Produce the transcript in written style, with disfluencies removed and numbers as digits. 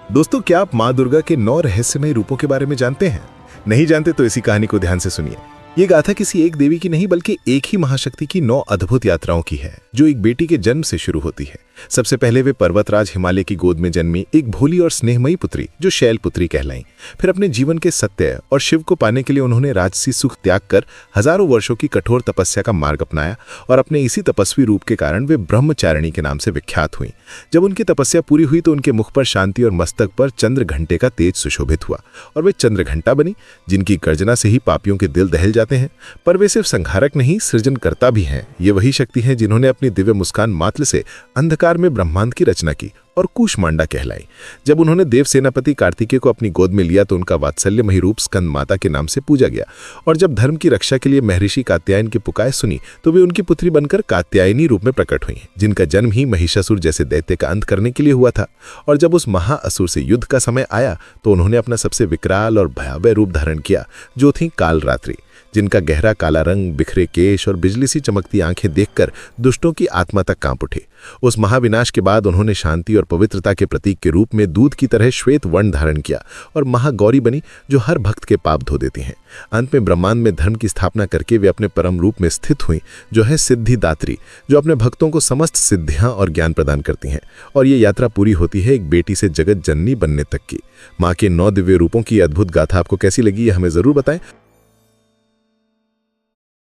दोस्तों, क्या आप माँ दुर्गा के 9 रहस्यमय रूपों के बारे में जानते हैं? नहीं जानते तो इसी कहानी को ध्यान से सुनिए। ये गाथा किसी एक देवी की नहीं बल्कि एक ही महाशक्ति की 9 अद्भुत यात्राओं की है, जो एक बेटी के जन्म से शुरू होती है। सबसे पहले वे पर्वतराज हिमालय की गोद में जन्मी एक भोली और स्नेहमयी पुत्री, जो शैलपुत्री कहलाई। फिर अपने जीवन के सत्य और शिव को पाने के लिए उन्होंने राजसी सुख त्याग कर हजारों वर्षों की कठोर तपस्या का मार्ग अपनाया और अपने इसी तपस्वी रूप के कारण वे ब्रह्मचारिणी के नाम से विख्यात हुई। जब उनकी तपस्या पूरी हुई तो उनके मुख पर शांति और मस्तक पर चंद्र घंटे का तेज सुशोभित हुआ और वे चंद्र घंटा बनी, जिनकी गर्जना से ही पापियों के दिल दहल जाते हैं। पर वे सिर्फ संहारक नहीं, सृजनकर्ता भी हैं। ये वही शक्ति है जिन्होंने अपनी दिव्य मुस्कान मात्र से अंधकार में ब्रह्मांड की रचना की और कूष्मांडा कहलाई। जब उन्होंने देव सेनापति कार्तिकेय को अपनी गोद में लिया तो उनका वात्सल्यमयी रूप स्कंद माता के नाम से पूजा गया, और जब धर्म की रक्षा के लिए महर्षि कात्यायन की पुकार सुनी तो वे उनकी पुत्री बनकर कात्यायनी रूप में प्रकट हुई, जिनका जन्म ही महिषासुर जैसे दैत्य का अंत करने के लिए हुआ था। और जब उस महाअसुर से युद्ध का समय आया तो उन्होंने अपना सबसे विकराल और भयावह रूप धारण किया, जो थी कालरात्रि, जिनका गहरा काला रंग, बिखरे केश और बिजली सी चमकती आंखें देखकर दुष्टों की आत्मा तक कांप उठे। उस महाविनाश के बाद उन्होंने शांति और पवित्रता के प्रतीक के रूप में दूध की तरह श्वेत वर्ण धारण किया और महागौरी बनी, जो हर भक्त के पाप धो देती हैं। अंत में ब्रह्मांड में धर्म की स्थापना करके वे अपने परम रूप में स्थित हुई, जो है सिद्धिदात्री, जो अपने भक्तों को समस्त सिद्धियां और ज्ञान प्रदान करती हैं। और ये यात्रा पूरी होती है एक बेटी से जगत जननी बनने तक की। माँ के 9 दिव्य रूपों की अद्भुत गाथा आपको कैसी लगी, ये हमें जरूर बताएं।